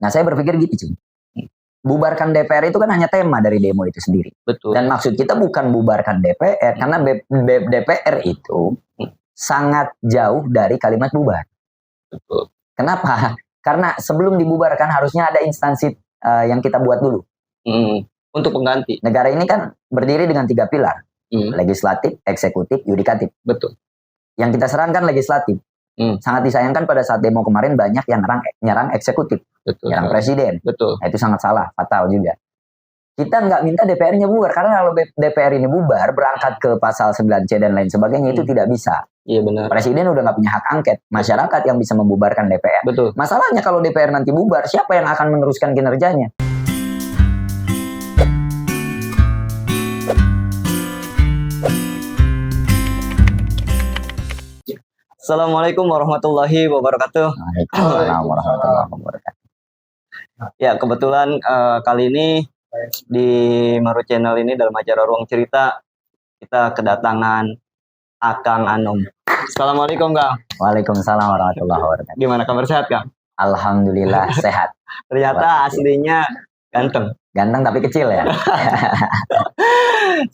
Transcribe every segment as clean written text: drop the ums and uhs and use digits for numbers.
Nah, saya berpikir gitu, cuy. Bubarkan DPR itu kan hanya tema dari demo itu sendiri. Betul. Dan maksud kita bukan bubarkan DPR, karena DPR itu sangat jauh dari kalimat bubar. Betul. Kenapa? Karena sebelum dibubarkan harusnya ada instansi yang kita buat dulu. Untuk pengganti. Negara ini kan berdiri dengan 3 pilar. Legislatif, eksekutif, yudikatif. Betul. Yang kita serangkan legislatif. Sangat disayangkan pada saat demo kemarin banyak yang nyerang eksekutif. Betul. Nyerang presiden. Betul. Nah, itu sangat salah, fatal juga. Kita nggak minta DPR-nya bubar, karena kalau DPR ini bubar, berangkat ke pasal 9C dan lain sebagainya, itu tidak bisa. Iya benar. Presiden udah nggak punya hak angket, masyarakat yang bisa membubarkan DPR. Betul. Masalahnya kalau DPR nanti bubar, siapa yang akan meneruskan kinerjanya? Assalamualaikum warahmatullahi wabarakatuh. Waalaikumsalam warahmatullahi wabarakatuh. Ya, kebetulan kali ini di Maru Channel ini dalam acara Ruang Cerita kita kedatangan Akang Anom. Assalamualaikum, Kang. Waalaikumsalam warahmatullahi wabarakatuh. Gimana kabar, sehat, Kang? Alhamdulillah sehat. Ternyata aslinya ganteng. Ganteng tapi kecil ya.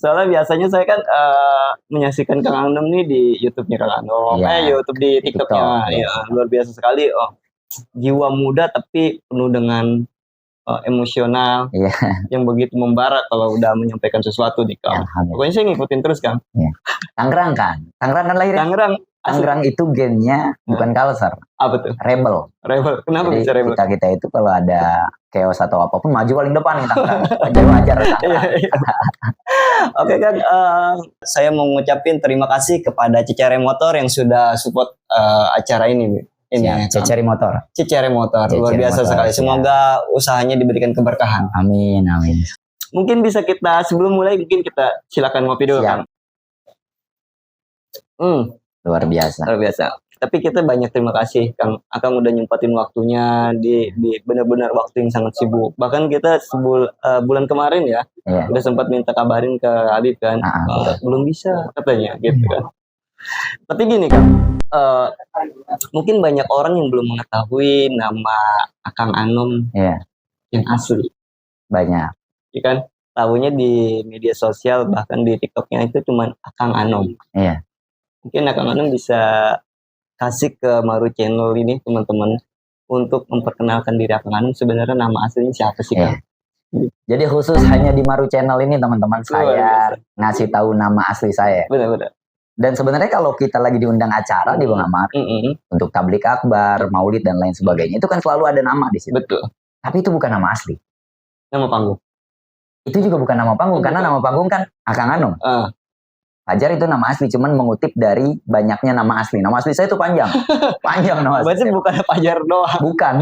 Soalnya biasanya saya kan menyaksikan Kang Anom nih di YouTube-nya Kang Anom. YouTube di TikTok-nya. Ya, luar biasa sekali. Jiwa muda tapi penuh dengan emosional yang begitu membara kalau udah menyampaikan sesuatu nih, Kang. Pokoknya saya ngikutin terus, Kang. Tangerang kan lahirnya. Tangerang itu gennya bukan Kalsar. Apa tuh? Rebel. Kenapa jadi bisa rebel? Kita itu kalau ada chaos atau apapun maju paling depan nih Tangerang. Wajar. Oke, Kang, saya mau ngucapin terima kasih kepada Cicere Motor yang sudah support acara ini. Cicere Motor. Luar biasa sekali. Semoga usahanya diberikan keberkahan. Amin. Mungkin bisa kita sebelum mulai mungkin kita silakan ngopi dulu, Kang. Luar biasa. Tapi kita banyak terima kasih Kang Akang udah nyempatin waktunya di benar-benar waktu yang sangat sibuk. Bahkan kita bulan kemarin ya udah sempat minta kabarin ke Habib kan. Belum bisa katanya gitu kan. Tapi gini Kang, mungkin banyak orang yang belum mengetahui nama Akang Anom yang asli. Banyak. Ya kan? Tahunya di media sosial bahkan di TikTok-nya itu cuma Akang Anom. Iya. Mungkin Akang Anom bisa kasih ke Maru Channel ini teman-teman untuk memperkenalkan diri Akang Anom sebenarnya nama aslinya siapa sih Kang? Jadi khusus hanya di Maru Channel ini teman-teman saya ngasih tahu nama asli saya. Benar. Dan sebenarnya kalau kita lagi diundang acara di Bang Amar untuk tablik akbar, maulid dan lain sebagainya itu kan selalu ada nama di situ. Betul. Tapi itu bukan nama asli. Nama panggung. Itu juga bukan nama panggung karena nama panggung kan Akang Anom. Fajar itu nama asli, cuman mengutip dari banyaknya nama asli. Nama asli saya itu panjang. Panjang nama asli. Berarti bukan Fajar doang. Bukan.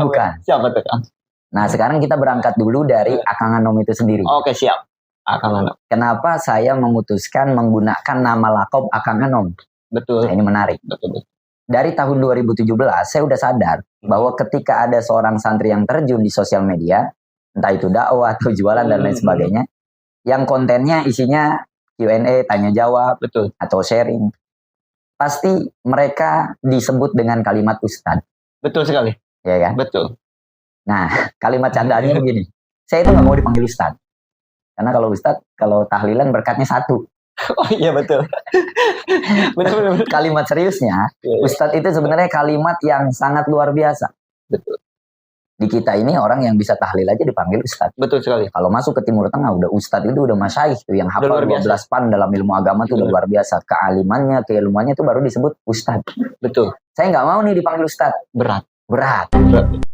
Siapa tuh, Kang? Nah, sekarang kita berangkat dulu dari Akang Anom itu sendiri. Oke, siap. Akang Anom. Kenapa saya memutuskan menggunakan nama lakob Akang Anom? Betul. Nah, ini menarik. Betul. Dari tahun 2017, saya udah sadar bahwa ketika ada seorang santri yang terjun di sosial media, entah itu dakwah atau jualan dan lain sebagainya, yang kontennya isinya Q&A, tanya jawab, atau sharing. Pasti mereka disebut dengan kalimat ustadz. Betul sekali. Ya kan? Betul. Nah, kalimat candaannya begini. Saya itu nggak mau dipanggil ustadz. Karena kalau ustadz, kalau tahlilan berkatnya 1. Oh iya betul. Benar. Kalimat seriusnya, ustadz itu sebenarnya kalimat yang sangat luar biasa. Betul. Di kita ini orang yang bisa tahlil aja dipanggil ustadz. Betul sekali. Kalau masuk ke Timur Tengah udah ustadz itu udah masyaikh tuh yang hafal 12 pan dalam ilmu agama tuh udah luar biasa. Kealimannya, keilmuannya tuh baru disebut ustadz. Betul. Saya nggak mau nih dipanggil ustadz. Berat.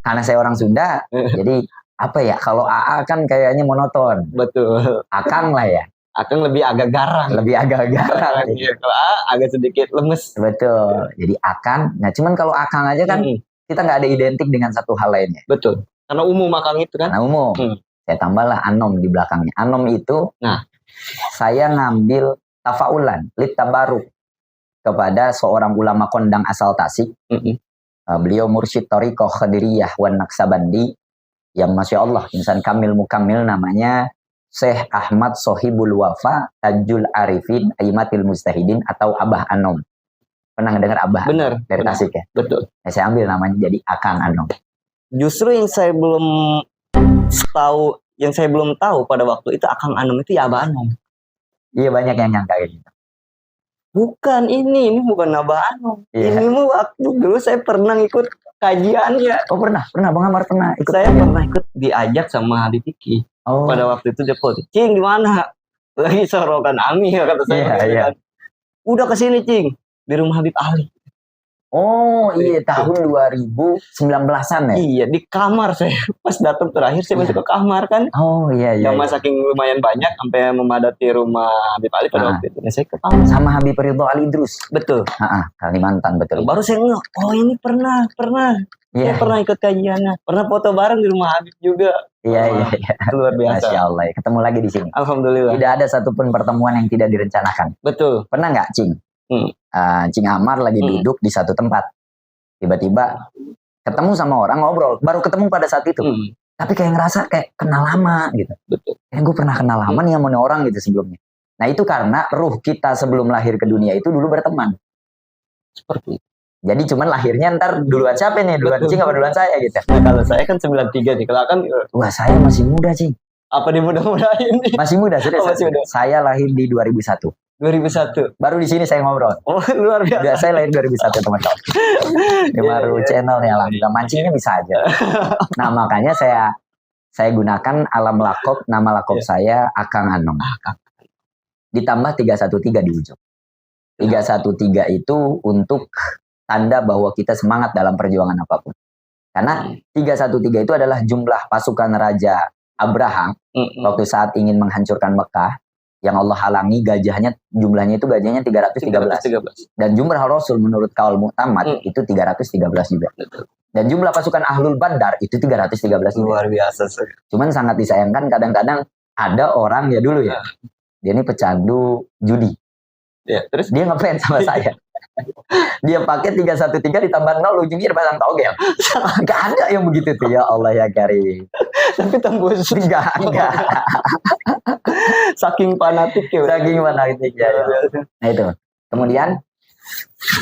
Karena saya orang Sunda, jadi apa ya? Kalau AA kan kayaknya monoton. Betul. Akang lah ya. Akang lebih agak garang. Kalau AA agak sedikit lemes. Betul. Jadi Akang. Nah cuman kalau Akang aja kan kita nggak ada identik dengan satu hal lainnya. Betul. Karena umum Akang itu kan. Karena umum. Saya tambahlah Anom di belakangnya. Anom itu, saya ngambil tafaulan, lit tabaruk kepada seorang ulama kondang asal Tasik. Beliau mursyid Thariqah Qadiriyah wan Naqsabandi yang Masya Allah insan kamil mukamil namanya Syekh Ahmad Sohibul Wafa Tajul Arifin Aimatil Mustahidin atau Abah Anom. Pernah dengar Abah? Benar. Dari Tasik ya? Betul. Saya ambil namanya jadi Akang Anom. Justru yang saya belum tahu pada waktu itu Akang Anom itu ya Abah Anom. Iya, banyak yang nyangka kayak gitu. Bukan ini bukan Abah Anom. Ini mah waktu dulu saya pernah ikut kajiannya. Oh, pernah Bang Amar pernah ikut. Saya pernah ikut diajak sama Habib Iki. Pada waktu itu dia foto, "Cing, di mana?" Lagi sorokan Ami ya, kata saya. Kan. Udah kesini Cing, di rumah Habib Ali. Oh iya, tahun 2019-an ya? Iya, di kamar saya. Pas datang terakhir saya masuk ke kamar kan. Oh iya. Kamar saking lumayan banyak sampai memadati rumah Habib Ali pada waktu itu. Nah, saya ke kamar. Sama Habib Ridho Ali Idrus. Betul. Kalimantan, betul. Baru saya ngeh, oh ini pernah. Saya pernah ikut kajiannya. Pernah foto bareng di rumah Habib juga. Iya. Luar biasa. Masya Allah, ketemu lagi di sini. Alhamdulillah. Tidak ada satupun pertemuan yang tidak direncanakan. Betul. Pernah nggak, Cing? Cing Amar lagi duduk di satu tempat. Tiba-tiba ketemu sama orang, ngobrol. Baru ketemu pada saat itu. Tapi kayak ngerasa kayak kenal lama gitu. Betul. Kayak gue pernah kenal lama nih sama orang gitu sebelumnya. Nah itu karena ruh kita sebelum lahir ke dunia itu dulu berteman. Seperti itu. Jadi cuman lahirnya ntar duluan siapa nih? Duluan Cing apa duluan saya gitu? Nah kalau saya kan 93 nih. Kalau kan wah saya masih muda Cing. Apa dimudah-mudahin nih? Masih muda, serius. Masih muda. Saya lahir di 2001. 2001. Baru di sini saya ngobrol. Oh, luar biasa. Saya lahir 2001 teman-teman. Di baru channel nih, alhamdulillah mancingnya bisa aja. Nah, makanya saya gunakan alam lakop, nama lakop saya Akang Anom. Ditambah 313 di ujung. 313 itu untuk tanda bahwa kita semangat dalam perjuangan apapun. Karena 313 itu adalah jumlah pasukan Raja Abraham waktu saat ingin menghancurkan Mekah. Yang Allah halangi jumlahnya itu gajahnya 313. Dan jumlah Rasul menurut kaul Mu'tamad itu 313 juga. Dan jumlah pasukan Ahlul Badar itu 313 juga. Luar biasa. Cuman sangat disayangkan kadang-kadang ada orang ya dulu ya. Dia ini pecandu judi. Ya, terus dia ngefans sama saya. Dia pakai 313 ditambah 0 ujungnya pasang togel. Enggak ada yang begitu tuh, ya Allah ya Karim. Tapi tembus. Enggak. Saking fanatik ya. Nah itu. Kemudian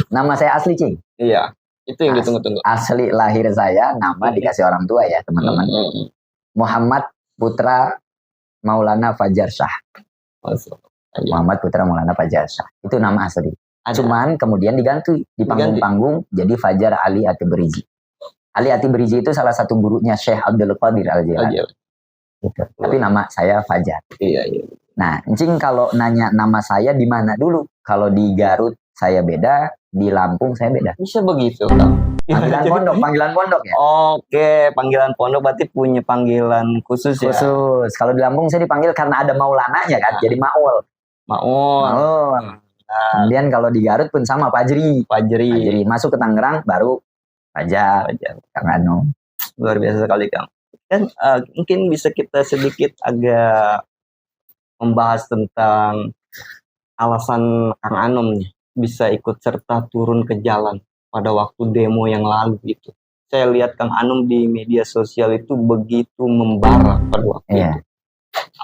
nama saya asli Cing. Iya. Itu yang ditunggu-tunggu. Asli lahir saya nama dikasih orang tua ya teman-teman. Muhammad Putra Maulana Fajar Shah. Muhammad Putra Maulana Fajar Shah. Itu nama asli. Cuman kemudian diganti di panggung-panggung jadi Fajar Ali Atibrizi. Ali Atibrizi itu salah satu gurunya Syekh Abdul Qadir Al-Jilani. Gitu. Tapi nama saya Fajar. Iya. Nah, Cing kalau nanya nama saya di mana dulu? Kalau di Garut saya beda, di Lampung saya beda. Bisa begitu. Panggilan pondok ya? Oke, panggilan pondok berarti punya panggilan khusus ya? Khusus. Kalau di Lampung saya dipanggil karena ada Maulananya kan, jadi Maul. Kemudian kalau di Garut pun sama Fajri. Masuk ke Tangerang baru Fajar. Kang Anom. Luar biasa sekali Kang. Kan mungkin bisa kita sedikit agak membahas tentang alasan Kang Anom nih bisa ikut serta turun ke jalan pada waktu demo yang lalu gitu. Saya lihat Kang Anom di media sosial itu begitu membara pada waktu itu.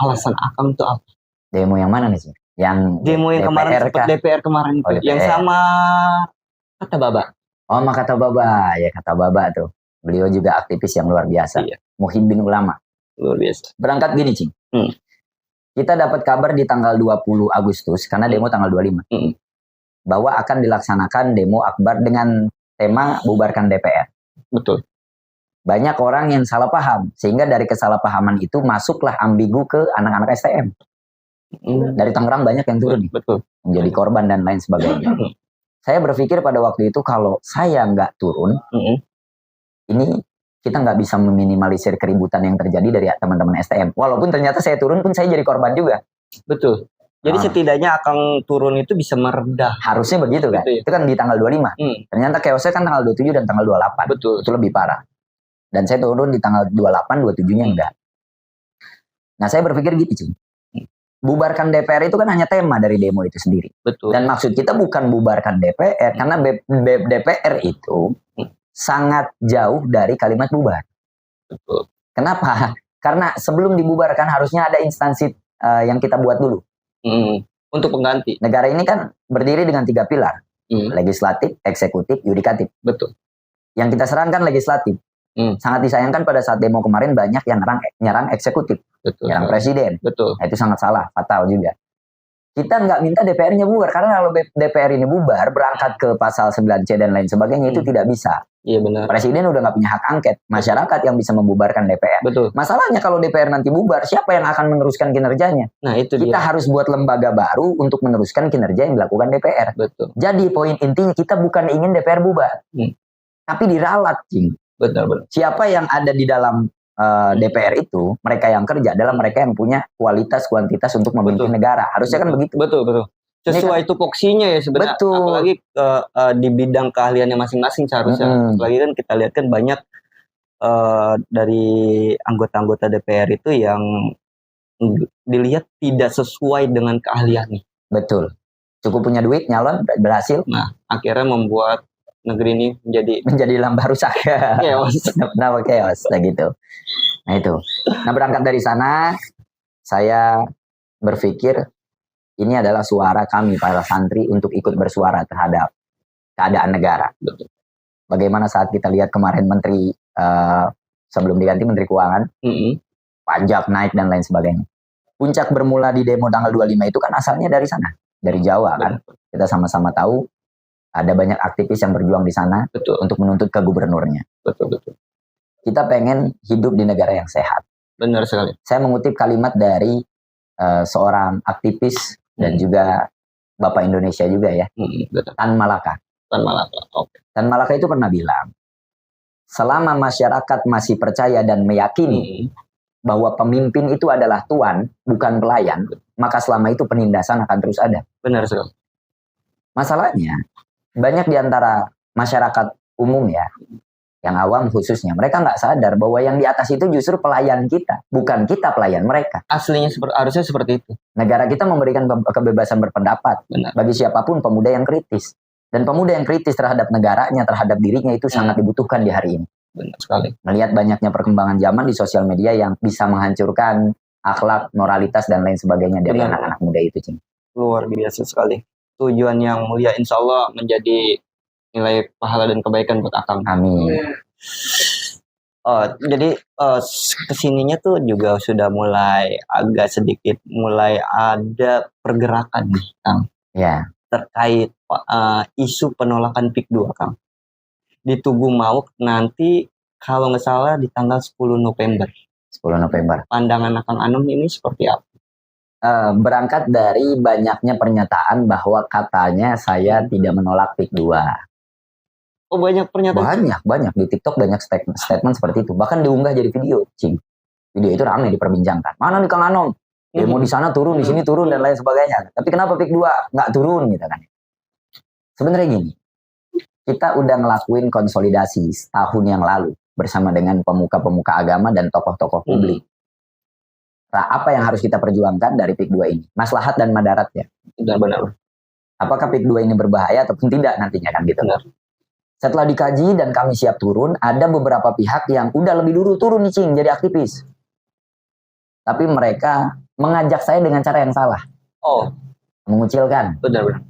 Alasan Akang itu apa? Demo yang mana nih sih? Yang demo yang kemarin sempat DPR kemarin itu, yang sama Kata Baba. Oh, sama Kata Baba. Ya, Kata Baba tuh. Beliau juga aktivis yang luar biasa. Iya. Muhibbin ulama. Luar biasa. Berangkat gini, Cing. Kita dapat kabar di tanggal 20 Agustus, karena demo tanggal 25. Bahwa akan dilaksanakan demo akbar dengan tema bubarkan DPR. Betul. Banyak orang yang salah paham. Sehingga dari kesalahpahaman itu masuklah ambigu ke anak-anak STM. Dari Tangerang banyak yang turun nih, betul, menjadi korban dan lain sebagainya. Saya berpikir pada waktu itu kalau saya nggak turun, ini kita nggak bisa meminimalisir keributan yang terjadi dari teman-teman STM. Walaupun ternyata saya turun pun saya jadi korban juga. Betul. Jadi setidaknya Akang turun itu bisa meredah. Harusnya begitu kan? Betul. Itu kan di tanggal 25. Ternyata chaosnya kan tanggal 27 dan tanggal 28. Betul. Itu lebih parah. Dan saya turun di tanggal 28, 27-nya enggak. Nah saya berpikir gitu Cing. Bubarkan DPR itu kan hanya tema dari demo itu sendiri. Betul. Dan maksud kita bukan bubarkan DPR, karena DPR itu sangat jauh dari kalimat bubar. Betul. Kenapa? Karena sebelum dibubarkan harusnya ada instansi yang kita buat dulu. Untuk pengganti. Negara ini kan berdiri dengan 3 pilar. Legislatif, eksekutif, yudikatif. Betul. Yang kita serahkan legislatif. Sangat disayangkan pada saat demo kemarin banyak yang nyerang eksekutif, nyerang presiden. Nah, itu sangat salah, fatal juga. Kita nggak minta DPR-nya bubar, karena kalau DPR ini bubar, berangkat ke pasal 9C dan lain sebagainya, itu tidak bisa. Iya benar. Presiden udah nggak punya hak angket, masyarakat yang bisa membubarkan DPR. Betul. Masalahnya kalau DPR nanti bubar, siapa yang akan meneruskan kinerjanya? Nah itu kita harus buat lembaga baru untuk meneruskan kinerja yang dilakukan DPR. Betul. Jadi poin intinya kita bukan ingin DPR bubar, tapi diralat, Cing. Betul. Siapa yang ada di dalam DPR itu, mereka yang kerja adalah mereka yang punya kualitas kuantitas untuk memimpin negara. Harusnya kan begitu. Betul. Sesuai tupoksinya ya sebenarnya. Betul. Apalagi di bidang keahliannya masing-masing seharusnya. Apalagi kan kita lihat kan banyak dari anggota-anggota DPR itu yang dilihat tidak sesuai dengan keahliannya. Betul. Cukup punya duit, nyalon, berhasil. Nah, akhirnya membuat negeri ini menjadi lambah rusak. Chaos. Kenapa chaos? Nah gitu. Nah itu. Nah berangkat dari sana, saya berpikir ini adalah suara kami para santri untuk ikut bersuara terhadap keadaan negara. Bagaimana saat kita lihat kemarin menteri sebelum diganti menteri keuangan, pajak naik dan lain sebagainya. Puncak bermula di demo tanggal 25 itu kan asalnya dari sana, dari Jawa kan. Kita sama-sama tahu ada banyak aktivis yang berjuang di sana untuk menuntut ke gubernurnya. Betul. Kita pengen hidup di negara yang sehat. Benar sekali. Saya mengutip kalimat dari seorang aktivis dan juga Bapak Indonesia juga ya, Tan Malaka. Oke. Tan Malaka itu pernah bilang, selama masyarakat masih percaya dan meyakini bahwa pemimpin itu adalah tuan, bukan pelayan, maka selama itu penindasan akan terus ada. Benar sekali. Masalahnya, banyak di antara masyarakat umum ya, yang awam khususnya, mereka nggak sadar bahwa yang di atas itu justru pelayan kita, bukan kita pelayan mereka. Aslinya harusnya seperti itu. Negara kita memberikan kebebasan berpendapat bagi siapapun pemuda yang kritis. Dan pemuda yang kritis terhadap negaranya, terhadap dirinya itu sangat dibutuhkan di hari ini. Benar sekali. Melihat banyaknya perkembangan zaman di sosial media yang bisa menghancurkan akhlak, moralitas, dan lain sebagainya dari anak-anak muda itu, Cing. Luar biasa sekali. Tujuan yang mulia insya Allah menjadi nilai pahala dan kebaikan buat Akang. Amin. Jadi kesininya tuh juga sudah mulai agak sedikit mulai ada pergerakan nih, Kang. Ya. Terkait isu penolakan PIK 2, Kang. Di Tugu Mauk nanti kalau nggak salah di tanggal 10 November. 10 November. Pandangan Akang Anum ini seperti apa? Berangkat dari banyaknya pernyataan bahwa katanya saya tidak menolak PIK 2. Oh banyak pernyataan? Banyak. Di TikTok banyak statement seperti itu. Bahkan diunggah jadi video, Cing. Video itu ramai diperbincangkan. Mana nih Kang Anom? Demo di sana turun, di sini turun, dan lain sebagainya. Tapi kenapa PIK 2 nggak turun gitu kan? Sebenarnya gini, kita udah ngelakuin konsolidasi setahun yang lalu bersama dengan pemuka-pemuka agama dan tokoh-tokoh publik. Nah, apa yang harus kita perjuangkan dari PIK 2 ini? Maslahat dan madaratnya. Benar. Apakah PIK 2 ini berbahaya ataupun tidak nantinya kan gitu. Benar. Setelah dikaji dan kami siap turun, ada beberapa pihak yang udah lebih dulu turun nih, Cing, jadi aktivis. Tapi mereka mengajak saya dengan cara yang salah. Mengucilkan. Benar.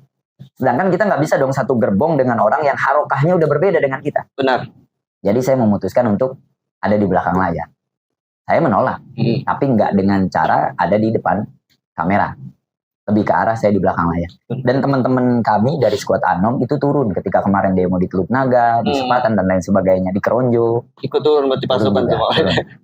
Sedangkan kita nggak bisa dong satu gerbong dengan orang yang harokahnya udah berbeda dengan kita. Benar. Jadi saya memutuskan untuk ada di belakang layar. Saya menolak, tapi nggak dengan cara ada di depan kamera. Lebih ke arah saya di belakang layar. Dan teman-teman kami dari Squad Anom itu turun ketika kemarin demo di Teluk Naga, di Sepatan dan lain sebagainya, di Keronjo. Ikut turun berarti pasukan semua.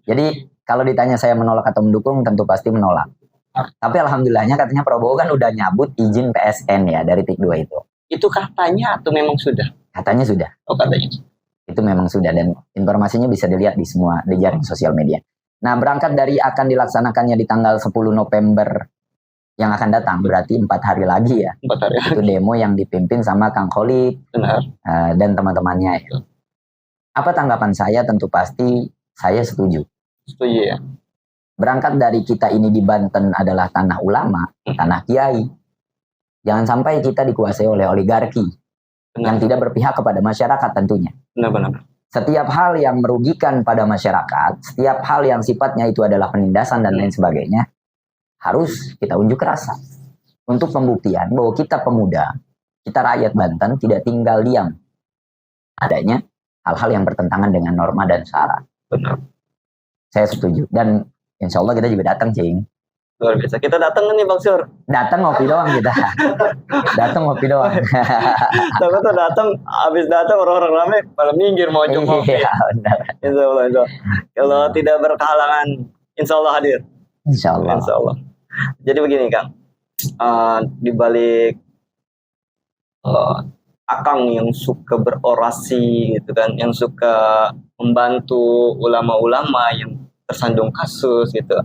Jadi kalau ditanya saya menolak atau mendukung, tentu pasti menolak. Tapi alhamdulillahnya katanya Prabowo kan udah nyabut izin PSN ya dari PIK 2 itu. Itu katanya atau memang sudah? Katanya sudah. Oh katanya. Itu memang sudah dan informasinya bisa dilihat di semua di jaring sosial media. Nah berangkat dari akan dilaksanakannya di tanggal 10 November yang akan datang, berarti 4 hari lagi ya. 4 hari. Itu demo yang dipimpin sama Kang Khalid dan teman-temannya. Ya. Apa tanggapan saya? Tentu pasti saya setuju. Setuju ya. Berangkat dari kita ini di Banten adalah tanah ulama, tanah kiai. Jangan sampai kita dikuasai oleh oligarki yang tidak berpihak kepada masyarakat tentunya. Benar. Setiap hal yang merugikan pada masyarakat, setiap hal yang sifatnya itu adalah penindasan dan lain sebagainya, harus kita unjuk rasa. Untuk pembuktian bahwa kita pemuda, kita rakyat Banten tidak tinggal diam. Adanya hal-hal yang bertentangan dengan norma dan syara. Benar. Saya setuju. Dan insya Allah kita juga datang, Cing. Luar biasa. Kita datang nih Bang Sur. Datang ngopi doang kita. Datang ngopi doang. Tapi tuh datang, habis datang orang-orang ramai malah minggir mau ngopi. Iya, benar. Insya Allah. Kalau tidak berkehalangan, insya Allah hadir. Insya Allah. Insya Allah. Jadi begini Kang, di balik Akang yang suka berorasi gitu kan, yang suka membantu ulama-ulama yang tersandung kasus gitu.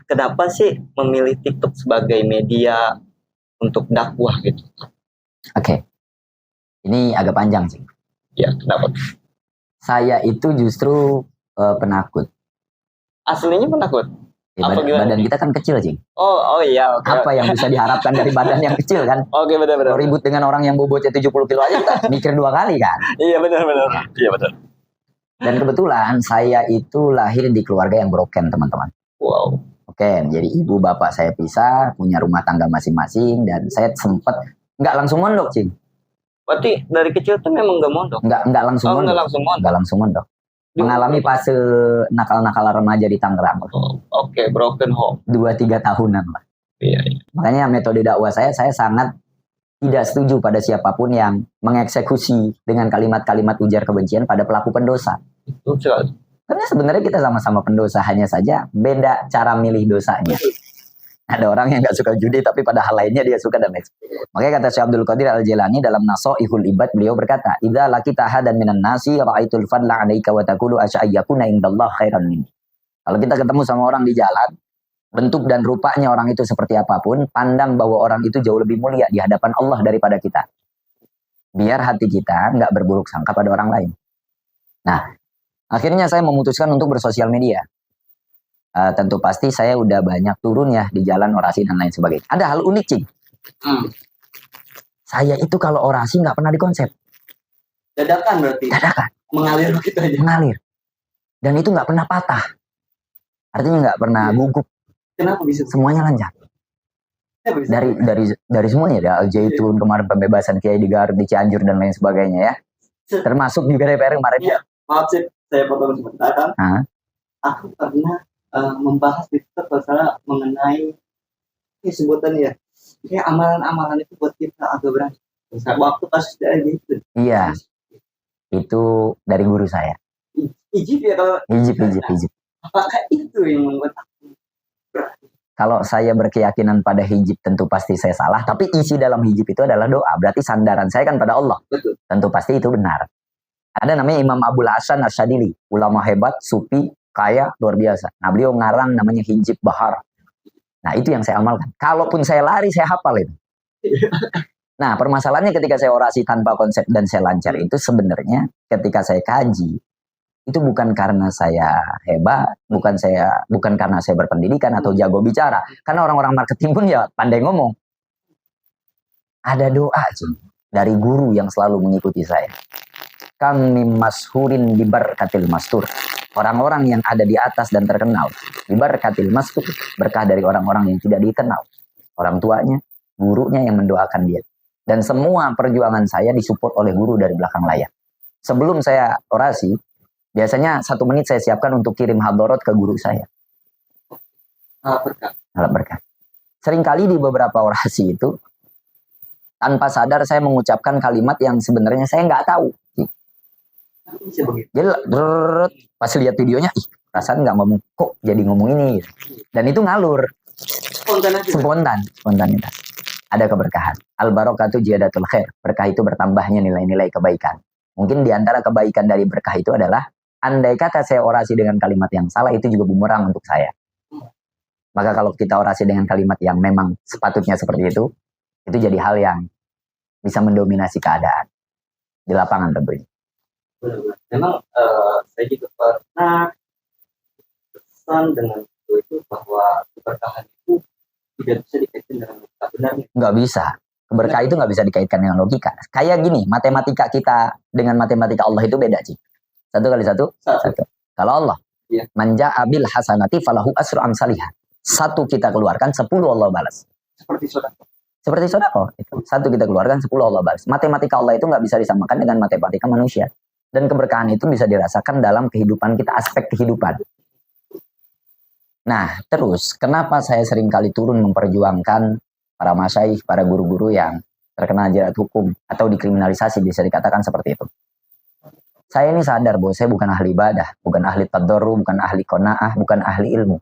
Kenapa sih memilih TikTok sebagai media untuk dakwah gitu? Oke. Ini agak panjang sih. Ya, kenapa? Saya itu justru penakut. Aslinya penakut? Ya, badan kita kan kecil, Cing. Oh iya. Okay. Apa yang bisa diharapkan dari badan yang kecil kan? Oke, benar. Kalau ribut dengan orang yang bobotnya 70 kilo aja kita mikir 2 kali kan? Iya, benar. Iya, betul. Dan kebetulan saya itu lahir di keluarga yang broken, teman-teman. Wow. Oke, jadi ibu bapak saya pisah, punya rumah tangga masing-masing, dan saya sempat nggak langsung mondok, Cing. Berarti dari kecil tuh memang nggak mondok? Nggak langsung mondok. Nggak langsung mondok. Mengalami fase nakal-nakal remaja di Tangerang. Oke, broken home. 2-3 tahunan lah. Iya. Makanya metode dakwah saya sangat tidak setuju pada siapapun yang mengeksekusi dengan kalimat-kalimat ujar kebencian pada pelaku pendosa. Betul. Karena sebenarnya kita sama-sama pendosa, hanya saja beda cara milih dosanya. Ada orang yang nggak suka judi tapi pada hal lainnya dia suka dan lain sebagainya. Makanya kata Syekh Abdul Qadir Al-Jilani dalam Nasaihul Ibad, beliau berkata, "Idza laqita hadan minan nasi ra'aitul fadla 'alaika wa taqulu asy'ayyakuna indallah khairan min." Kalau kita ketemu sama orang di jalan, bentuk dan rupanya orang itu seperti apapun, pandang bahwa orang itu jauh lebih mulia di hadapan Allah daripada kita. Biar hati kita nggak berburuk sangka pada orang lain. Nah, akhirnya saya memutuskan untuk bersosial media. Tentu pasti saya udah banyak turun ya di jalan orasi dan lain sebagainya. Ada hal unik, Cing. Saya itu kalau orasi nggak pernah dikonsep. Dadakan berarti? Dadakan. Mengalir gitu aja? Mengalir. Dan itu nggak pernah patah. Artinya nggak pernah gugup. Kenapa bisa? Semuanya lancar. Dari semuanya, ya, Al-Zaitun, kemarin pembebasan Kiai di Garut, di Cianjur dan lain sebagainya ya. Termasuk juga DPR kemarin. Iya, maaf sih, saya potong sebentar. Aku pernah membahas di Twitter masalah mengenai sebutan ya, kayak amalan-amalan itu buat kita agak berani. Waktu kasus dari itu. Iya, itu dari guru saya. Hijib ya kalau. Hijib. Apakah itu yang membuat aku berani? Kalau saya berkeyakinan pada hijib tentu pasti saya salah. Tapi isi dalam hijib itu adalah doa. Berarti sandaran saya kan pada Allah. Betul. Tentu pasti itu benar. Ada namanya Imam Abul Hasan Asyadili, ulama hebat, sufi, kaya, luar biasa. Nah, beliau ngarang namanya Hijib Bahar. Nah, itu yang saya amalkan. Kalaupun saya lari, saya hafal itu. Nah, permasalahannya ketika saya orasi tanpa konsep dan saya lancar itu sebenarnya ketika saya kaji, itu bukan karena saya hebat, bukan karena saya berpendidikan atau jago bicara. Karena orang-orang marketing pun ya pandai ngomong. Ada doa, Cing, dari guru yang selalu mengikuti saya. Kami mashurin bibarkatil mastur. Orang-orang yang ada di atas dan terkenal. Bibarkatil mastur. Berkah dari orang-orang yang tidak dikenal. Orang tuanya, gurunya yang mendoakan dia. Dan semua perjuangan saya disupport oleh guru dari belakang layar. Sebelum saya orasi, biasanya 1 menit saya siapkan untuk kirim hadorot ke guru saya. Alat berkah. Seringkali di beberapa orasi itu, tanpa sadar saya mengucapkan kalimat yang sebenarnya saya nggak tahu. Jadi pas lihat videonya, perasaan nggak ngomong, kok jadi ngomong ini. Dan itu ngalur. Spontanitas. Ada keberkahan. Al-barakatu ziyadatul khair. Berkah itu bertambahnya nilai-nilai kebaikan. Mungkin di antara kebaikan dari berkah itu adalah, andai kata saya orasi dengan kalimat yang salah, itu juga bumerang untuk saya. Maka kalau kita orasi dengan kalimat yang memang sepatutnya seperti itu jadi hal yang bisa mendominasi keadaan. Di lapangan tentunya. Memang saya juga pernah pesan dengan itu bahwa keberkahan itu tidak bisa dikaitkan dengan logika. Benarnya? Nggak bisa. Keberkah itu nggak bisa dikaitkan dengan logika. Kayak gini, matematika kita dengan matematika Allah itu beda, Cik. 1 kali 1, 1. Kalau Allah, manja abil hasanati falahu asru amsalihah. 1 kita keluarkan, 10 Allah balas. Seperti sodako. 1 kita keluarkan, 10 Allah balas. Matematika Allah itu nggak bisa disamakan dengan matematika manusia. Dan keberkahan itu bisa dirasakan dalam kehidupan kita, aspek kehidupan. Nah, terus kenapa saya sering kali turun memperjuangkan para masyaikh, para guru-guru yang terkena jerat hukum atau dikriminalisasi, bisa dikatakan seperti itu. Saya ini sadar bahwa saya bukan ahli ibadah, bukan ahli tadarru, bukan ahli qanaah, bukan ahli ilmu.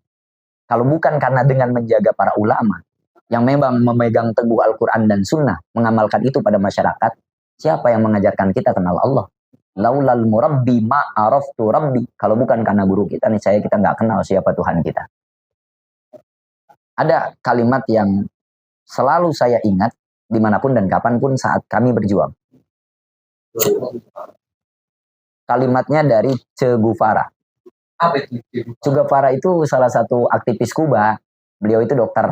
Kalau bukan karena dengan menjaga para ulama yang memang memegang teguh Al-Quran dan Sunnah, mengamalkan itu pada masyarakat, siapa yang mengajarkan kita kenal Allah? Laulal murabbi ma'araftu rabbi. Kalau bukan karena guru kita, nih kita nggak kenal siapa Tuhan kita. Ada kalimat yang selalu saya ingat dimanapun dan kapanpun saat kami berjuang. Kalimatnya dari Che Guevara. Che Guevara itu salah satu aktivis Kuba. Beliau itu dokter.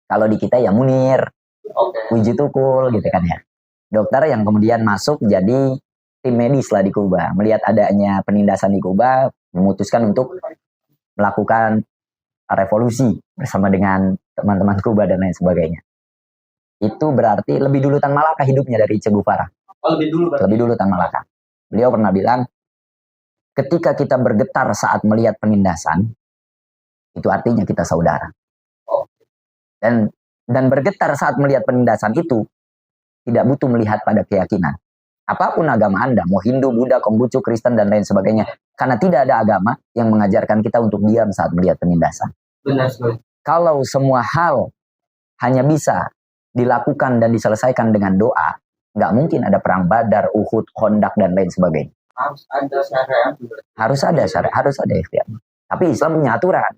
Kalau di kita ya Munir, Wiji Tukul gitu kan ya. Dokter yang kemudian masuk jadi tim medis lah di Kuba. Melihat adanya penindasan di Kuba, memutuskan untuk melakukan revolusi bersama dengan teman-teman Kuba dan lain sebagainya. Itu berarti lebih dulu Tan Malaka hidupnya dari Che Guevara. Lebih dulu Tan Malaka. Beliau pernah bilang, ketika kita bergetar saat melihat penindasan, itu artinya kita saudara. Dan bergetar saat melihat penindasan itu tidak butuh melihat pada keyakinan. Apapun agama Anda, mau Hindu, Buddha, Konghucu, Kristen, dan lain sebagainya. Karena tidak ada agama yang mengajarkan kita untuk diam saat melihat penindasan. Benar sekali. Kalau semua hal hanya bisa dilakukan dan diselesaikan dengan doa, nggak mungkin ada perang Badar, Uhud, Khandaq, dan lain sebagainya. Harus ada syariat. Harus ada ikhtiar. Tapi Islam punya aturan.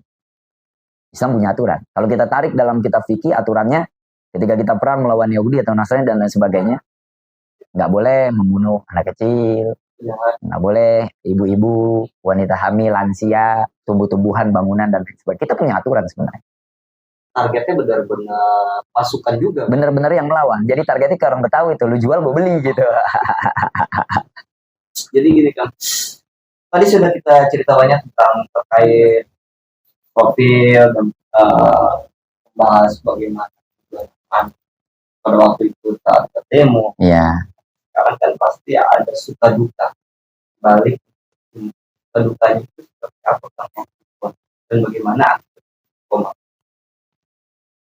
Kalau kita tarik dalam kitab fikih, aturannya ketika kita perang melawan Yahudi atau Nasrani dan lain sebagainya, nggak boleh membunuh anak kecil, nggak boleh ibu-ibu, wanita hamil, lansia, tumbuh-tumbuhan, bangunan, dan lain sebagainya. Kita punya aturan sebenarnya. Targetnya benar-benar pasukan juga. Benar-benar yang melawan. Jadi targetnya ke orang Betawi itu, lu jual gue beli gitu. Jadi gini kan, tadi sudah kita cerita banyak tentang terkait profil dan bahas bagaimana pada waktu itu saat demo. Iya. Sekarang kan pasti ada suka duka balik suka dukanya itu seperti apa dan bagaimana.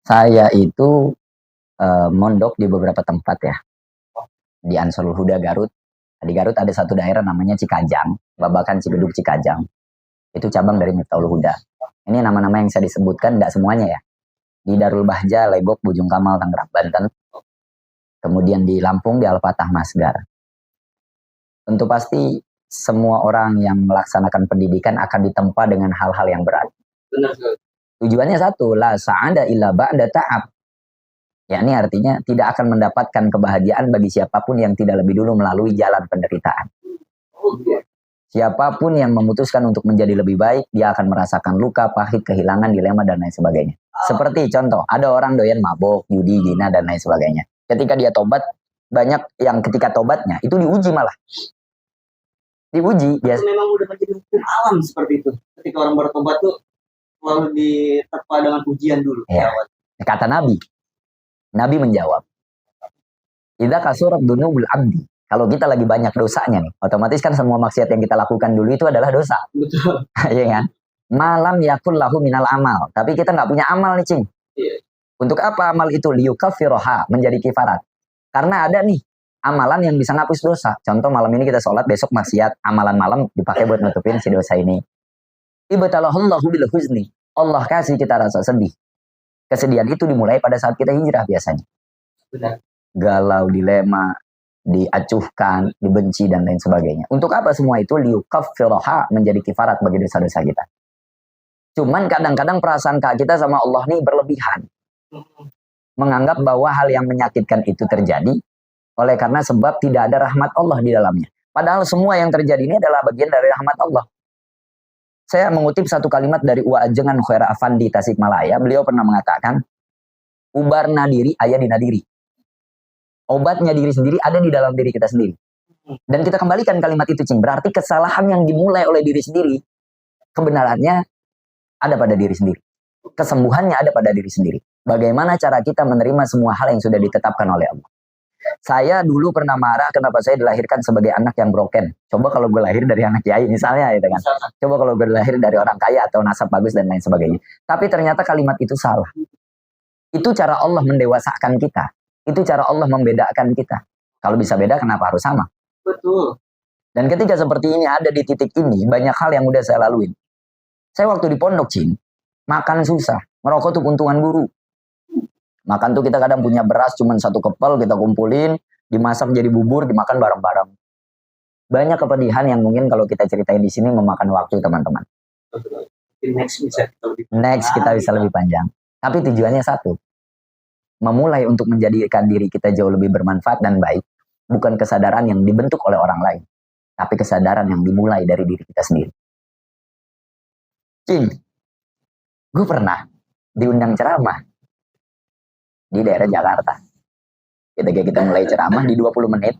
Saya itu mondok di beberapa tempat ya, di Ansarul Huda Garut. Di Garut ada satu daerah namanya Cikajang, Babakan Cibeduk Cikajang. Itu cabang dari Miftahul Huda. Ini nama-nama yang saya disebutkan, tidak semuanya ya. Di Darul Bahja, Lebok, Bujung Kamal, Tangerang, Banten. Kemudian di Lampung, di Al-Fatah, Masgar. Tentu pasti semua orang yang melaksanakan pendidikan akan ditempa dengan hal-hal yang berat. Benar. Tujuannya satu, la sa'ada illa ba'da ta'ab. Ya, ini artinya tidak akan mendapatkan kebahagiaan bagi siapapun yang tidak lebih dulu melalui jalan penderitaan. Siapapun yang memutuskan untuk menjadi lebih baik, dia akan merasakan luka, pahit, kehilangan, dilema, dan lain sebagainya. Seperti contoh, ada orang doyan mabok, judi, zina, dan lain sebagainya. Ketika dia tobat, banyak yang ketika tobatnya, itu diuji malah. Diuji. Biasa. Memang udah menjadi hukum alam seperti itu. Ketika orang bertobat tuh, selalu diterpa dengan ujian dulu. Ya. Kata Nabi. Nabi menjawab, idza kasurat dzunubul abdi. Kalau kita lagi banyak dosanya nih, otomatis kan semua maksiat yang kita lakukan dulu itu adalah dosa. Betul. Iya kan? Malam yakul lahu minal amal. Tapi kita nggak punya amal nih, Cing. Iya. Untuk apa amal itu? Liyukaffiroha, menjadi kifarat. Karena ada nih amalan yang bisa ngapus dosa. Contoh malam ini kita sholat, besok maksiat. Amalan malam dipakai buat nutupin si dosa ini. Ibtalahullahu bil huzni. Allah kasih kita rasa sedih. Kesedihan itu dimulai pada saat kita hijrah biasanya. Benar. Galau, dilema, diacuhkan, dibenci, dan lain sebagainya. Untuk apa semua itu? Liyukaffiroha, menjadi kifarat bagi dosa-dosa kita. Cuman kadang-kadang perasaan kita sama Allah nih berlebihan. Menganggap bahwa hal yang menyakitkan itu terjadi oleh karena sebab tidak ada rahmat Allah di dalamnya. Padahal semua yang terjadi ini adalah bagian dari rahmat Allah. Saya mengutip satu kalimat dari Uajengan Khaira Afandi Tasikmalaya. Beliau pernah mengatakan, ubarna diri, aya dina diri. Obatnya diri sendiri ada di dalam diri kita sendiri. Dan kita kembalikan kalimat itu, Cing. Berarti kesalahan yang dimulai oleh diri sendiri, kebenarannya ada pada diri sendiri. Kesembuhannya ada pada diri sendiri. Bagaimana cara kita menerima semua hal yang sudah ditetapkan oleh Allah. Saya dulu pernah marah kenapa saya dilahirkan sebagai anak yang broken. Coba kalau gue lahir dari anak kiai misalnya gitu kan. Coba kalau gue lahir dari orang kaya atau nasab bagus dan lain sebagainya. Tapi ternyata kalimat itu salah. Itu cara Allah mendewasakan kita. Itu cara Allah membedakan kita. Kalau bisa beda kenapa harus sama? Betul. Dan ketika seperti ini ada di titik ini, banyak hal yang udah saya laluin. Saya waktu di pondok, Cing, makan susah. Ngerokok tuh untungan guru. Makan tuh kita kadang punya beras cuma 1 kepel, kita kumpulin, dimasak jadi bubur, dimakan bareng-bareng. Banyak kepedihan yang mungkin kalau kita ceritain di sini memakan waktu, teman-teman. Next kita bisa lebih panjang. Tapi tujuannya satu. Memulai untuk menjadikan diri kita jauh lebih bermanfaat dan baik. Bukan kesadaran yang dibentuk oleh orang lain. Tapi kesadaran yang dimulai dari diri kita sendiri. Cing, gue pernah diundang ceramah di daerah Jakarta. Ketika kita mulai ceramah di 20 menit,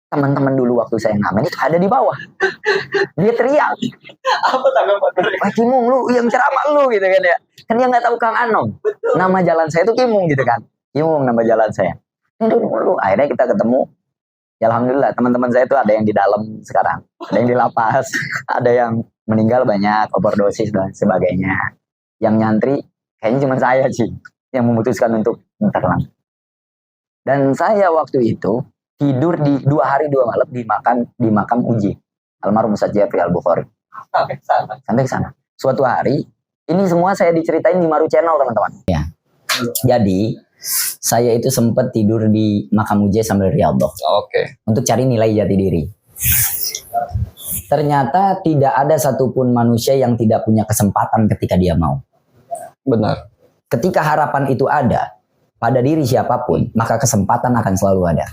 teman-teman dulu waktu saya ngamen itu ada di bawah. Dia teriak. Apa tanggapan mereka? Wah Kimung, lu yang ceramah lu gitu kan ya. Kan dia nggak tahu Kang Anom. Betul. Nama jalan saya itu Kimung gitu kan. Kimung nama jalan saya. Lu. Akhirnya kita ketemu. Ya Alhamdulillah teman-teman saya itu ada yang di dalam sekarang. Ada yang di lapas. Ada yang meninggal banyak, overdosis dan sebagainya. Yang nyantri kayaknya cuma saya sih yang memutuskan untuk terlang. Dan saya waktu itu tidur di 2 hari 2 malam di makam Uji almarhum Ustaz Jafri Al-Bukhari. Sampai ke sana. Suatu hari ini semua saya diceritain di Maru Channel, teman-teman. Ya. Jadi saya itu sempat tidur di makam Uji sambil riyadhah. Oke. Untuk cari nilai jati diri. Ternyata tidak ada satupun manusia yang tidak punya kesempatan ketika dia mau. Benar. Ketika harapan itu ada pada diri siapapun, maka kesempatan akan selalu ada.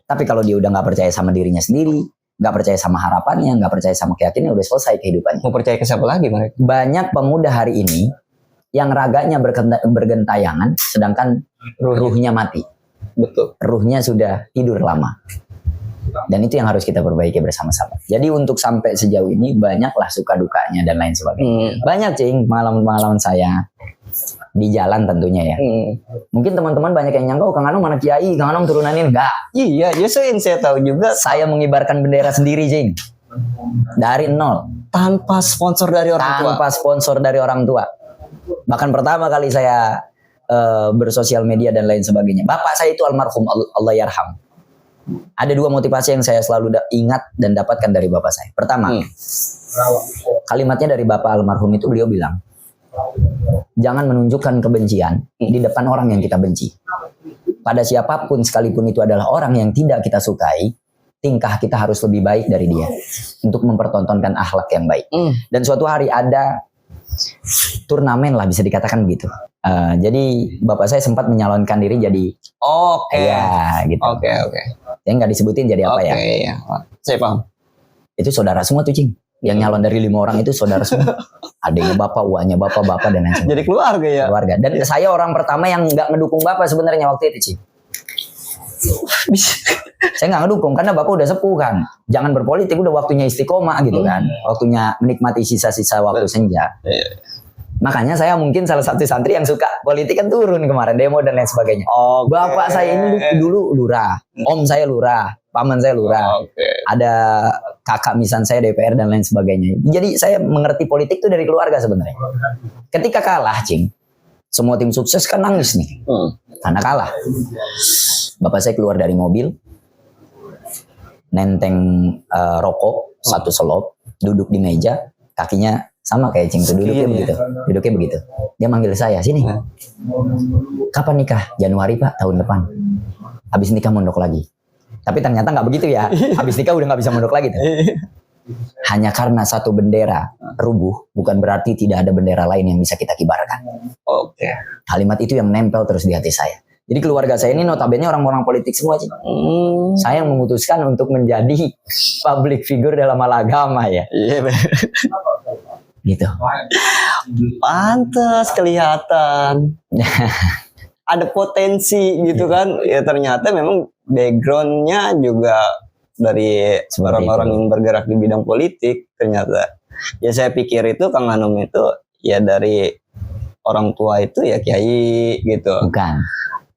Tapi kalau dia udah nggak percaya sama dirinya sendiri, nggak percaya sama harapannya, nggak percaya sama keyakinannya, udah selesai kehidupannya. Mau percaya ke siapa lagi mereka? Banyak pemuda hari ini yang raganya bergentayangan, sedangkan ruhnya mati. Betul. Ruhnya sudah tidur lama. Dan itu yang harus kita perbaiki bersama-sama. Jadi untuk sampai sejauh ini banyaklah suka dukanya dan lain sebagainya. Banyak Cing pengalaman saya di jalan tentunya ya. Mungkin teman-teman banyak yang nyangka, Kang Anom mana kiai, Kang Anom turunanin enggak. Iya, justru yang saya tahu juga Saya mengibarkan bendera sendiri, Cing. Dari nol. tanpa sponsor dari orang tua. Tanpa sponsor dari orang tua. Bahkan pertama kali saya bersosial media dan lain sebagainya. Bapak saya itu almarhum, Allah yarham. Ada 2 motivasi yang saya selalu ingat dan dapatkan dari bapak saya. Pertama, kalimatnya dari bapak almarhum itu beliau bilang, jangan menunjukkan kebencian di depan orang yang kita benci. Pada siapapun sekalipun itu adalah orang yang tidak kita sukai, tingkah kita harus lebih baik dari dia untuk mempertontonkan akhlak yang baik. Dan suatu hari ada turnamen lah bisa dikatakan begitu. Jadi bapak saya sempat menyalonkan diri jadi ya gitu. Oke. Yang nggak disebutin jadi apa ya? Iya. Saya paham. Itu saudara semua tuh Cing. Yang nyalon dari 5 orang itu saudara semua. Adanya bapak, uaknya bapak dan lain sebagainya. Jadi keluarga ya. Keluarga. Dan saya orang pertama yang nggak ngedukung bapak sebenarnya waktu itu Cing. Saya nggak ngedukung karena bapak udah sepuh kan. Jangan berpolitik, udah waktunya istiqomah gitu kan. Waktunya menikmati sisa-sisa waktu senja. Makanya saya mungkin salah satu santri yang suka politik kan turun kemarin demo dan lain sebagainya. Bapak saya ini dulu lurah, om saya lurah, paman saya lurah, ada kakak misan saya DPR dan lain sebagainya. Jadi saya mengerti politik itu dari keluarga sebenarnya. Ketika kalah, Cing, semua tim sukses kan nangis nih, karena kalah. Bapak saya keluar dari mobil, nenteng rokok 1 selop, duduk di meja, kakinya sama kayak Cing tuh duduknya begitu. Dia manggil saya, sini. Kapan nikah? Januari Pak, tahun depan. Habis nikah mondok lagi. Tapi ternyata nggak begitu ya. Habis nikah udah nggak bisa mondok lagi tuh. Hanya karena satu bendera rubuh, bukan berarti tidak ada bendera lain yang bisa kita kibarkan. Kalimat itu yang nempel terus di hati saya. Jadi keluarga saya ini notabene orang-orang politik semua, Cing. Saya yang memutuskan untuk menjadi public figure dalam hal agama ya. Iya, Gitu. Pantes kelihatan. Ada potensi gitu kan. Ya ternyata memang backgroundnya juga dari orang-orang yang bergerak di bidang politik ternyata. Ya saya pikir itu Kang Anom itu ya dari orang tua itu ya kiai gitu. Bukan.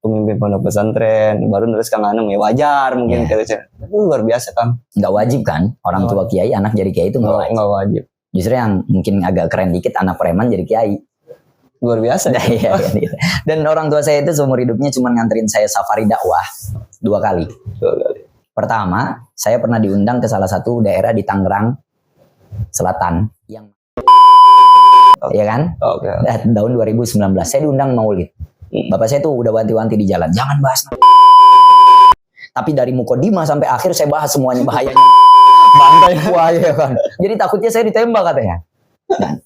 pemimpin pondok pesantren, baru nulis Kang Anom ya wajar mungkin kata tapi luar biasa Kang. Nggak wajib kan orang tua kiai anak jadi kiai itu nggak wajib. Justru yang mungkin agak keren dikit anak preman jadi kiai. Luar biasa. Iya. Dan orang tua saya itu seumur hidupnya cuma nganterin saya safari dakwah 2 kali. Pertama, saya pernah diundang ke salah satu daerah di Tangerang Selatan yang ya kan? Tahun 2019 saya diundang maulid. Bapak saya tuh udah wanti-wanti di jalan, jangan bahas. Tapi dari mukodimah sampai akhir saya bahas semuanya bahayanya. Bantai ya kan. Jadi takutnya saya ditembak katanya.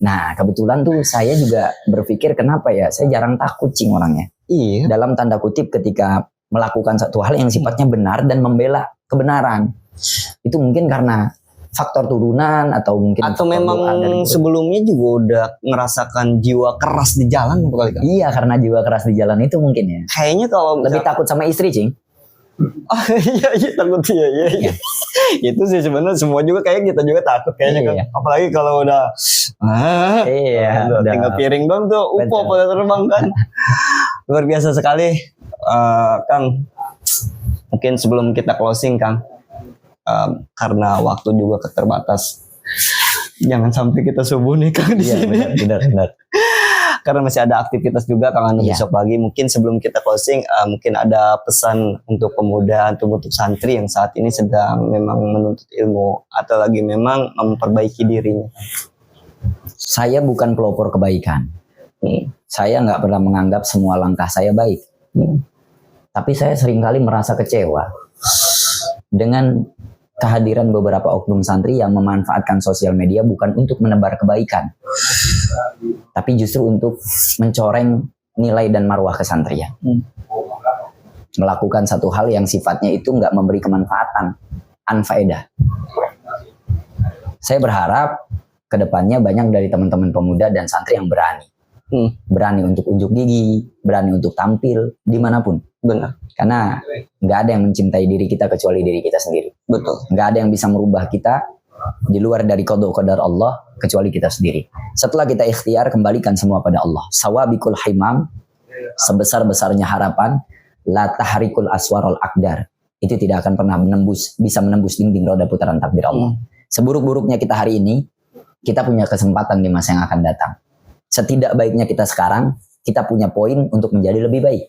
Nah, kebetulan tuh saya juga berpikir kenapa ya saya jarang takut cing orangnya. Iya. Dalam tanda kutip ketika melakukan satu hal yang sifatnya benar dan membela kebenaran. Itu mungkin karena faktor turunan atau mungkin memang sebelumnya juga udah ngerasakan jiwa keras di jalan kali kan? Iya, karena jiwa keras di jalan itu mungkin ya. Kayaknya kalau lebih takut sama istri, cing. Oh iya takut iya. Itu sih sebenarnya semua juga kayak kita juga takut kayaknya kan. Apalagi kalau udah tinggal piring doang tuh pada terbang kan. Luar biasa sekali Kang. Mungkin sebelum kita closing Kang, karena waktu juga keterbatas, jangan sampai kita subuh nih Kang di sini. Benar. Karena masih ada aktivitas juga Kang Anom besok pagi. Mungkin sebelum kita closing, mungkin ada pesan untuk pemuda, untuk santri yang saat ini sedang memang menuntut ilmu atau lagi memang memperbaiki dirinya. Saya bukan pelopor kebaikan. Saya nggak pernah menganggap semua langkah saya baik. Tapi saya seringkali merasa kecewa dengan kehadiran beberapa oknum santri yang memanfaatkan sosial media bukan untuk menebar kebaikan, tapi justru untuk mencoreng nilai dan marwah kesantrian. Melakukan satu hal yang sifatnya itu nggak memberi kemanfaatan, anfaedah. Saya berharap kedepannya banyak dari teman-teman pemuda dan santri yang berani. Berani untuk unjuk gigi, berani untuk tampil dimanapun. Benar. Karena nggak ada yang mencintai diri kita kecuali diri kita sendiri. Betul. Nggak ada yang bisa merubah kita di luar dari qada qadar Allah kecuali kita sendiri. Setelah kita ikhtiar, kembalikan semua pada Allah. Sawabikul himam, sebesar-besarnya harapan, la tahrikul aswarul akdar. Itu tidak akan pernah bisa menembus dinding roda putaran takdir Allah. Seburuk-buruknya kita hari ini, kita punya kesempatan di masa yang akan datang. Setidak baiknya kita sekarang, kita punya poin untuk menjadi lebih baik.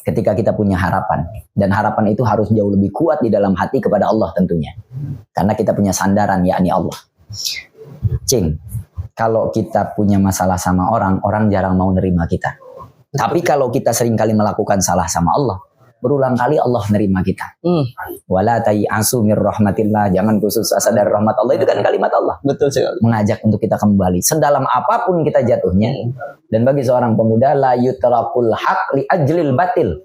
Ketika kita punya harapan. Dan harapan itu harus jauh lebih kuat di dalam hati kepada Allah tentunya. Karena kita punya sandaran, yakni Allah. Cing, kalau kita punya masalah sama orang, orang jarang mau nerima kita. Tapi kalau kita seringkali melakukan salah sama Allah, berulang kali Allah nerima kita. Wala ta'i'asu mir rahmatillah, jangan putus asa dari rahmat Allah, itu kan kalimat Allah. Betul sekali. Mengajak untuk kita kembali. Sedalam apapun kita jatuhnya. Dan bagi seorang pemuda, la yutrakul haq li ajlil batil.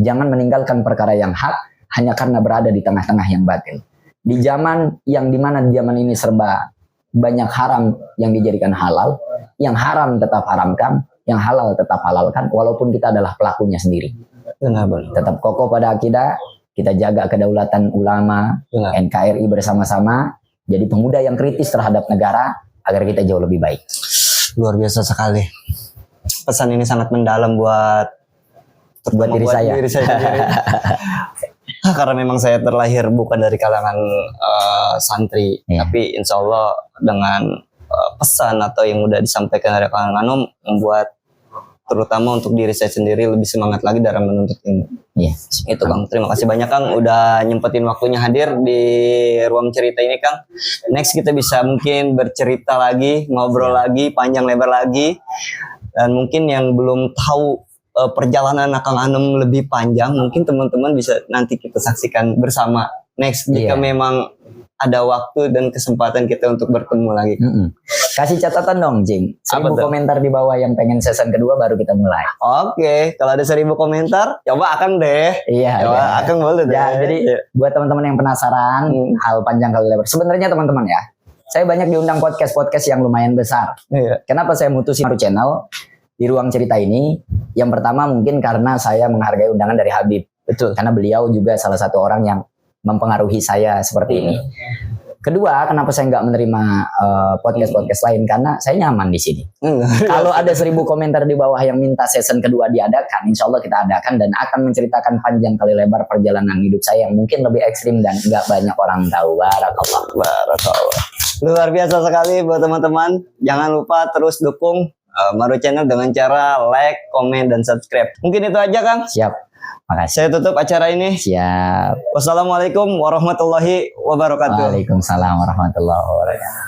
Jangan meninggalkan perkara yang hak hanya karena berada di tengah-tengah yang batil. Di zaman yang dimana zaman ini serba banyak haram yang dijadikan halal, yang haram tetap haramkan, yang halal tetap halalkan, walaupun kita adalah pelakunya sendiri. Benar. Tetap kokoh pada akidah, kita jaga kedaulatan ulama, NKRI bersama-sama, jadi pemuda yang kritis terhadap negara agar kita jauh lebih baik. Luar biasa sekali. Pesan ini sangat mendalam buat diri saya sendiri. Karena memang saya terlahir bukan dari kalangan santri, tapi insya Allah dengan pesan atau yang udah disampaikan dari Kang Anom membuat terutama untuk diri saya sendiri lebih semangat lagi dalam menuntut ilmu. Itu Kang, terima kasih banyak Kang udah nyempetin waktunya hadir di ruang cerita ini Kang. Next kita bisa mungkin bercerita lagi, ngobrol lagi, panjang lebar lagi. Dan mungkin yang belum tahu perjalanan Kang Anom lebih panjang, mungkin teman-teman bisa nanti kita saksikan bersama next jika memang ada waktu dan kesempatan kita untuk bertemu lagi. Kasih catatan dong, Jing. 1000 komentar di bawah yang pengen season kedua baru kita mulai. Oke, kalau ada 1000 komentar, coba Akang deh. Akang boleh deh. Jadi buat teman-teman yang penasaran hal panjang kali lebar. Sebenarnya teman-teman ya, saya banyak diundang podcast yang lumayan besar. Kenapa saya mutusin baru channel di ruang cerita ini? Yang pertama mungkin karena saya menghargai undangan dari Habib. Betul. Karena beliau juga salah satu orang yang mempengaruhi saya seperti ini. Kedua, kenapa saya nggak menerima podcast lain, karena saya nyaman di sini. Kalau ada 1000 komentar di bawah yang minta season kedua diadakan, insya Allah kita adakan dan akan menceritakan panjang kali lebar perjalanan hidup saya yang mungkin lebih ekstrim dan nggak banyak orang tahu. Barakallah. Luar biasa sekali buat teman-teman. Jangan lupa terus dukung Maru Channel dengan cara like, komen, dan subscribe. Mungkin itu aja, Kang. Siap. Makasih. Saya tutup acara ini. Siap. Wassalamualaikum warahmatullahi wabarakatuh. Waalaikumsalam warahmatullahi wabarakatuh.